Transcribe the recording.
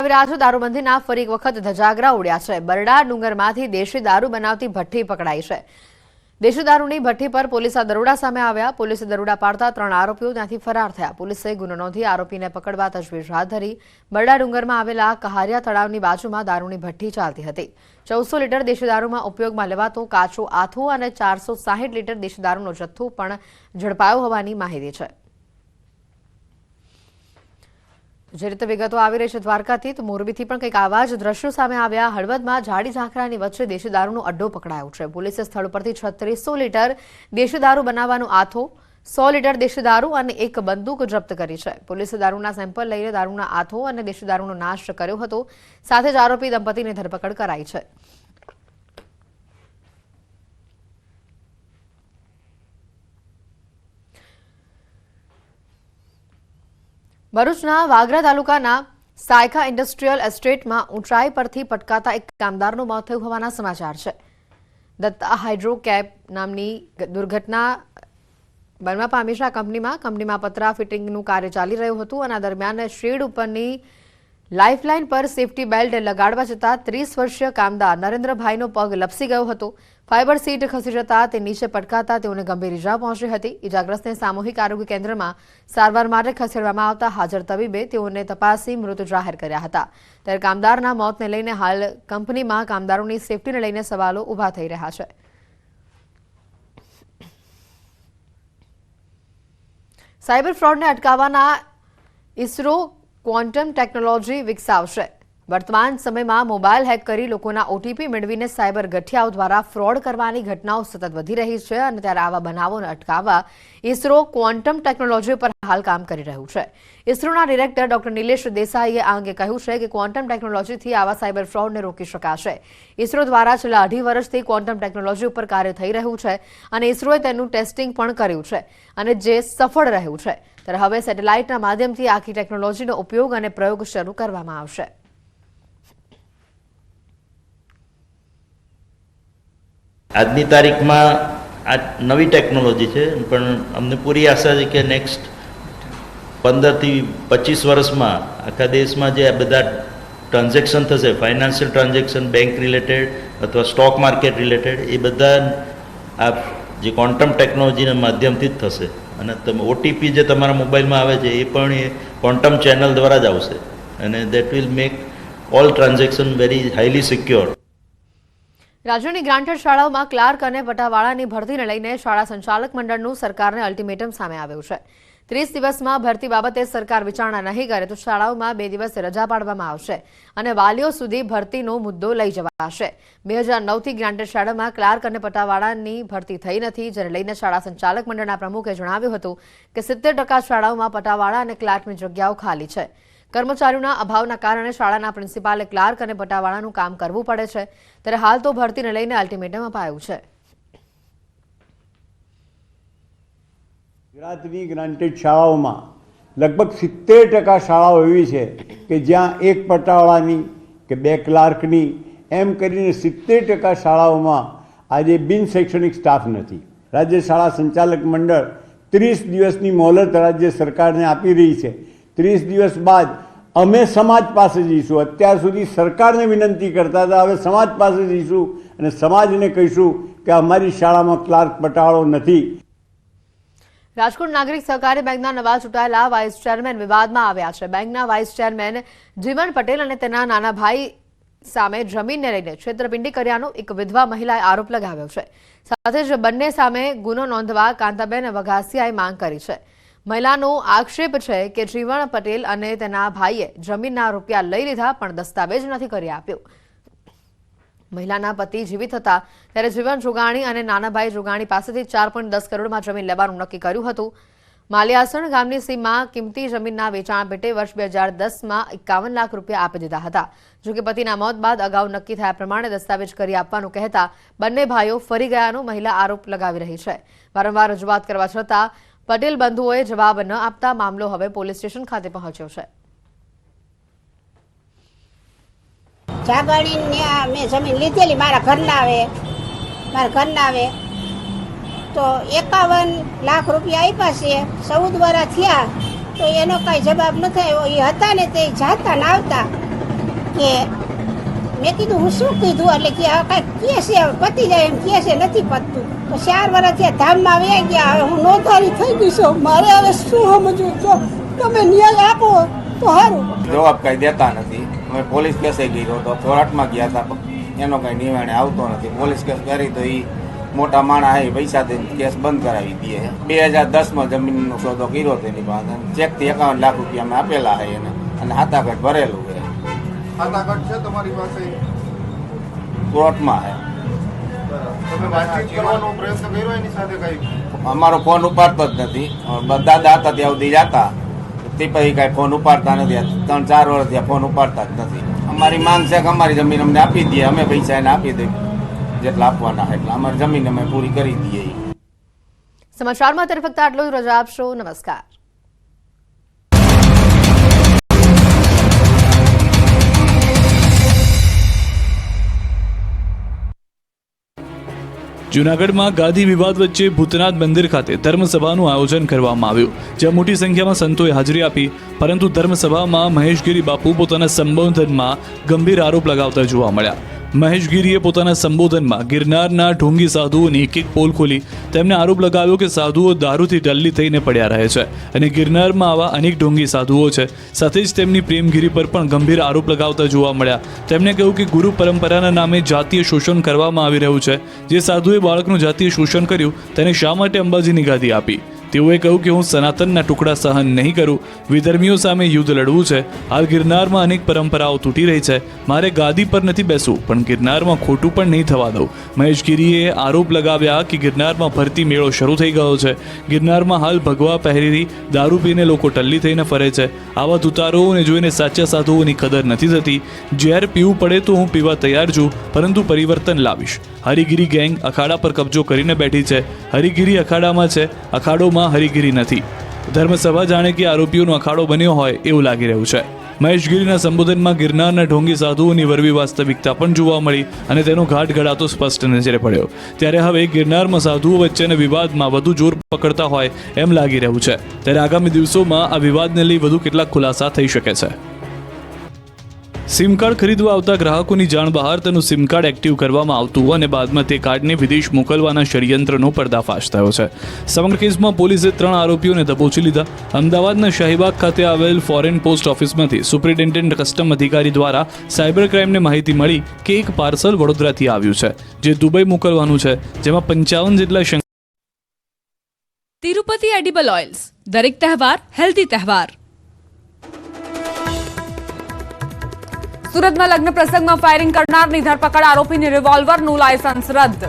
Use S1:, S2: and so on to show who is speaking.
S1: આવી રહ્યા છે દારૂબંધીના ફરી એક વખત ધજાગરા ઉડ્યા છે। બરડા ડુંગરમાંથી દેશી દારૂ બનાવતી ભઠ્ઠી પકડાઈ છે। દેશી દારૂની ભઠ્ઠી પર પોલીસના દરોડા સામે આવ્યા। પોલીસે દરોડા પાડતા 3 આરોપીઓ ત્યાંથી ફરાર થયા। પોલીસે ગુનો નોંધી આરોપીને પકડવા તજવીજ હાથ ધરી। બરડા ડુંગરમાં આવેલા કહારિયા તળાવની બાજુમાં દારૂની ભઠ્ઠી ચાલતી હતી। 1400 લીટર દેશી દારૂમાં ઉપયોગમાં લેવાતો કાચો આથો અને 460 લીટર દેશી દારૂનો જથ્થો પણ ઝડપાયો હોવાની માહિતી છે। જે રીતે વિગતો આવી રહી છે દ્વારકાથી, તો મોરબીથી પણ કંઈક આવા જ દ્રશ્યો સામે આવ્યા। હળવદમાં ઝાડી ઝાંખરાની વચ્ચે દેશી દારૂનો અડ્ડો પકડાયો છે। પોલીસે સ્થળ પરથી 3600 લીટર દેશી દારૂ બનાવવાનો આથો, 100 લીટર દેશી દારૂ અને એક બંદૂક જપ્ત કરી છે। પોલીસે દારૂના સેમ્પલ લઈને દારૂના આથો અને દેશી દારૂનો નાશ કર્યો હતો। સાથે જ આરોપી દંપતીની ધરપકડ કરાઈ છે। ભરૂચના વાગરા તાલુકાના સાયખા ઇન્ડસ્ટ્રીયલ એસ્ટેટમાં ઊંચાઈ પરથી પટકાતા એક કામદારનું મોત થયું હોવાના સમાચાર છે। દત્તા હાઇડ્રોકેપ નામની દુર્ઘટના બનવા પામી છે। આ કંપનીમાં પતરા ફિટિંગનું કાર્ય ચાલી રહ્યું હતું અને આ દરમિયાન શેડ ઉપરની લાઇફલાઇન પર સેફટી બેલ્ટ લગાડવા જતા 30 વર્ષીય કામદાર નરેન્દ્રભાઈનો પગ લપસી ગયો હતો। ફાઇબર સીટ ખસી જતા તે નીચે પટકાતા તેઓને ગંભીર ઇજા પહોંચી હતી। ઇજાગ્રસ્તને સામૂહિક આરોગ્ય કેન્દ્રમાં સારવાર માટે ખસેડવામાં આવતા હાજર તબીબે તેઓને તપાસી મૃત જાહેર કર્યા હતા। ત્યારે કામદારના મોતને લઈને હાલ કંપનીમાં કામદારોની સેફટીને લઈને સવાલો ઉભા થઈ રહ્યા છે। સાયબર ફ્રોડને અટકાવવાના ઇસરો ક્વોન્ટમ ટેકનોલોજી વિકસાવશે। વર્તમાન સમયમાં મોબાઈલ હેક કરી લોકોના ઓટીપી મેળવીને સાયબર ગઠિયાઓ દ્વારા ફ્રોડ કરવાની ઘટનાઓ સતત વધી રહી છે અને ત્યારે આવા બનાવોને અટકાવવા ઇસરો ક્વોન્ટમ ટેકનોલોજી પર હાલ કામ કરી રહ્યું છે। ઇસરોના ડિરેક્ટર ડોક્ટર નિલેશ દેસાઈએ આ અંગે કહ્યું છે કે ક્વોન્ટમ ટેકનોલોજીથી આવા સાયબર ફ્રોડને રોકી શકાશે। ઇસરો દ્વારા છેલ્લા 2.5 વર્ષથી ક્વોન્ટમ ટેકનોલોજી ઉપર કાર્ય થઈ રહ્યું છે અને ઇસરોએ તેનું ટેસ્ટિંગ પણ કર્યું છે અને જે સફળ રહ્યું છે। ત્યારે હવે સેટેલાઇટના માધ્યમથી આખી ટેકનોલોજીનો ઉપયોગ અને પ્રયોગ શરૂ કરવામાં આવશે।
S2: આજની તારીખમાં આ નવી ટેકનોલોજી છે, પણ અમને પૂરી આશા છે કે નેક્સ્ટ 15 થી 25 વર્ષમાં આખા દેશમાં જે આ બધા ટ્રાન્ઝેક્શન થશે, ફાઇનાન્શિયલ ટ્રાન્ઝેક્શન, બેંક રિલેટેડ અથવા સ્ટોક માર્કેટ રિલેટેડ, એ બધા આ જે ક્વોન્ટમ ટેકનોલોજીના માધ્યમથી જ થશે। અને તમે ઓટીપી જે તમારા મોબાઈલમાં આવે છે એ પણ એ ક્વોન્ટમ ચેનલ દ્વારા જ આવશે અને that will make all transaction very highly secure.
S1: રાજ્યની ગ્રાન્ટેડ શાળાઓમાં ક્લાર્ક અને પટાવાળાની ભરતીને લઈને શાળા સંચાલક મંડળનું સરકારને અલ્ટિમેટમ સામે આવ્યું છે। 30 દિવસમાં ભરતી બાબતે સરકાર વિચારણા નહીં કરે તો શાળાઓમાં 2 દિવસ રજા પાડવામાં આવશે અને વાલીઓ સુધી ભરતીનો મુદ્દો લઈ જવાશે। 2009થી ગ્રાન્ટેડ શાળામાં ક્લાર્ક અને પટાવાળાની ભરતી થઈ નથી, જેને લઈને શાળા સંચાલક મંડળના પ્રમુખે જણાવ્યું હતું કે 70% શાળાઓમાં પટાવાળા અને ક્લાર્કની જગ્યાઓ ખાલી છે। કર્મચારીઓના અભાવના કારણે શાળાના પ્રિન્સિપાલે ક્લાર્ક અને પટાવાળાનું કામ કરવું પડે છે। ત્યારે હાલ તો ભરતીને લઈને અલ્ટિમેટમ અપાયું છે।
S3: ગુજરાતની ગ્રાન્ટેડ શાળાઓમાં લગભગ 70% શાળાઓ એવી છે કે જ્યાં એક પટાવાળાની કે 2 ક્લાર્કની એમ કરીને 70% શાળાઓમાં આજે બિન શૈક્ષણિક સ્ટાફ નથી। રાજ્ય શાળા સંચાલક મંડળ 30 દિવસની મોહલત રાજ્ય સરકારને આપી રહી છે। 30 દિવસ બાદ અમે સમાજ પાસે જઈશું। અત્યાર સુધી સરકારને વિનંતી કરતા હતા, હવે સમાજ પાસે જઈશું અને સમાજને કહીશું કે અમારી શાળામાં ક્લાર્ક પટાવાળો નથી।
S1: રાજકોટ નાગરિક સહકારી બેંકના નવા ચૂંટાયેલા વાઇસ ચેરમેન વિવાદમાં આવ્યા છે। બેંકના વાઇસ ચેરમેન જીવન પટેલ અને તેના નાના ભાઈ સામે જમીનને લઈને છેતરપિંડી કર્યાનો એક વિધવા મહિલાએ આરોપ લગાવ્યો છે। સાથે જ બંને સામે ગુનો નોંધવા કાંતાબેન વઘાસિયાએ માંગ કરી છે। મહિલાનો આક્ષેપ છે કે જીવન પટેલ અને તેના ભાઈએ જમીનના રૂપિયા લઈ લીધા પણ દસ્તાવેજ નથી કરી આપ્યો। મહિલાના પતિ જીવિત હતા ત્યારે જીવન જોગાણી અને નાનાભાઈ જોગાણી પાસેથી 4.10 કરોડમાં જમીન લેવાનું નક્કી કર્યું હતું। માલિયાસણ ગામની સીમમાં કિંમતી જમીનના વેચાણ પેટે વર્ષ 2010માં 51 લાખ રૂપિયા આપી દીધા હતા। જોકે પતિના મોત બાદ અગાઉ નક્કી થયા પ્રમાણે દસ્તાવેજ કરી આપવાનું કહેતા બંને ભાઈઓ ફરી ગયાનો મહિલા આરોપ લગાવી રહી છે। વારંવાર રજૂઆત કરવા છતાં પટેલ બંધુઓએ જવાબ ન આપતા મામલો હવે પોલીસ સ્ટેશન ખાતે પહોંચ્યો છે।
S4: જાગણી મેં જમીન લીધેલી મારા ઘરના આવે તો 51 લાખ રૂપિયા આપ્યા છે। 14 વર્ષ થયા તો એનો કઈ જવાબ ન થયો। એ હતા ને તે જાતા ને આવતા કે મેં કીધું હું શું કીધું એટલે કે આ કાંઈક કહે છે પતી જાય એમ કહે છે નથી પતતું તો 4 વર્ષ થયા ધામમાં વહી ગયા હવે હું નોંધારી થઈ ગઈ છું મારે હવે શું સમજવું જો તમે ન્યાય આપો તો સારું
S5: જવાબ કઈ દેતા નથી અમે પોલીસ કેસે ગયો તો કોર્ટમાં ગયા હતા એનો કઈ નિર્ણય આવતો નથી પોલીસ કેસ કરી તો એ મોટા માણસ આવી પૈસા દઈને કેસ બંધ કરાવી દે 2010માં જમીનનો સોદો કર્યો તેની પાસે ચેકથી 51 લાખ રૂપિયા અમે આપેલા છે એને અને હાથાકટ ભરેલું છે
S6: હાથાકટ છે તમારી પાસે
S5: કોર્ટમાં છે
S6: તમે વાતચીત કરવાનો પ્રયત્ન કર્યો એની સાથે કઈ
S5: અમારો ફોન ઉપાડતો જ નથી દાદા હતા ત્યાં સુધી જતા તે પછી કાંઈ ફોન ઉપાડતા નથી 3-4 વર્ષ ત્યાં ફોન ઉપાડતા જ નથી અમારી માંગ છે કે અમારી જમીન અમને આપી દઈએ અમે પૈસા એને આપી દઈએ જેટલા આપવાના એટલે અમારી જમીન અમે પૂરી કરી દઈએ
S1: સમાચારમાં અત્યારે ફક્ત આટલું જ. રજા આપશો. નમસ્કાર.
S7: જૂનાગઢમાં ગાદી વિવાદ વચ્ચે ભૂતનાથ મંદિર ખાતે ધર્મસભાનું આયોજન કરવામાં આવ્યું, જ્યાં મોટી સંખ્યામાં સંતોએ હાજરી આપી. પરંતુ ધર્મસભામાં મહેશગીરી બાપુ પોતાના સંબોધનમાં ગંભીર આરોપ લગાવતા જોવા મળ્યા. મહેશગીરીએ પોતાના સંબોધનમાં ગિરનારના ઢોંગી સાધુઓની એક પોલ ખોલી તેમને આરોપ લગાવ્યો કે સાધુઓ દારૂથી ટલ્લી થઈને પડ્યા રહે છે અને ગિરનારમાં આવા અનેક ઢોંગી સાધુઓ છે. સાથે જ તેમની પ્રેમગીરી પર પણ ગંભીર આરોપ લગાવતા જોવા મળ્યા. તેમણે કહ્યું કે ગુરુ પરંપરાના નામે જાતીય શોષણ કરવામાં આવી રહ્યું છે. જે સાધુએ બાળકનું જાતીય શોષણ કર્યું તેને શા માટે અંબાજીની ગાદી આપી? તેઓએ કહ્યું કે હું સનાતનના ટુકડા સહન નહીં કરું. વિધર્મીઓ સામે યુદ્ધ લડવું છે. હાલ ગિરનારમાં અનેક પરંપરાઓ તૂટી રહી છે. મારે ગાદી પર નથી બેસવું, પણ ગિરનારમાં ખોટું પણ નહીં થવા દઉં. મહેશગીરીએ આરોપ લગાવ્યા કે ગિરનારમાં ભરતી મેળો શરૂ થઈ ગયો છે. ગિરનારમાં હાલ ભગવા પહેરી દારૂ પીને લોકો ટલ્લી થઈને ફરે છે. આવા તુતારોને જોઈને સાચા સાધુઓની કદર નથી થતી. ઝેર પીવું પડે તો હું પીવા તૈયાર છું, પરંતુ પરિવર્તન લાવીશ. હરિગીરી ગેંગ અખાડા પર કબજો કરીને બેઠી છે. હરિગીરી અખાડામાં છે, અખાડોમાં હરિગીરી નથી. ધર્મસભા જાણે કે આરોપીઓનો અખાડો બન્યો હોય એવું લાગી રહ્યું છે. મહેશગીરીના સંબોધનમાં ગિરનારના ઢોંગી સાધુઓની વરવી વાસ્તવિકતા પણ જોવા મળી અને તેનો ઘાટ ઘડાતો સ્પષ્ટ નજરે પડ્યો. ત્યારે હવે ગિરનારમાં સાધુઓ વચ્ચેના વિવાદમાં વધુ જોર પકડતા હોય એમ લાગી રહ્યું છે. ત્યારે આગામી દિવસોમાં આ વિવાદને લઈ વધુ કેટલાક ખુલાસા થઈ શકે છે. સિમ કાર્ડ ખરીદવા આવતા ગ્રાહકોની જાણ બહાર તેનું સિમ કાર્ડ એક્ટિવ કરવામાં આવતું અને બાદમાં તે કાર્ડને વિદેશ મોકલવાના ષડયંત્રનો પર્દાફાશ થયો છે. સમગ્ર કેસમાં પોલીસે 3 આરોપીઓને દબોચી લીધા. અમદાવાદના શાહીબાગ ખાતે આવેલ ફોરેન પોસ્ટ ઓફિસમાંથી સુપ્રિન્ટેન્ડન્ટ કસ્ટમ અધિકારી દ્વારા સાયબર ક્રાઇમને માહિતી મળી કે એક પાર્સલ વડોદરાથી આવ્યું છે, જે દુબઈ મોકલવાનું છે, જેમાં 55 જેટલા
S8: તિરુપતિ એડિબલ ઓઇલ્સ, દરેક તહેવાર હેલ્ધી તહેવાર. સુરતમાં લગ્ન પ્રસંગમાં ફાયરિંગ કરનારની ધરપકડ, આરોપીની રિવોલ્વરનું લાયસન્સ રદ.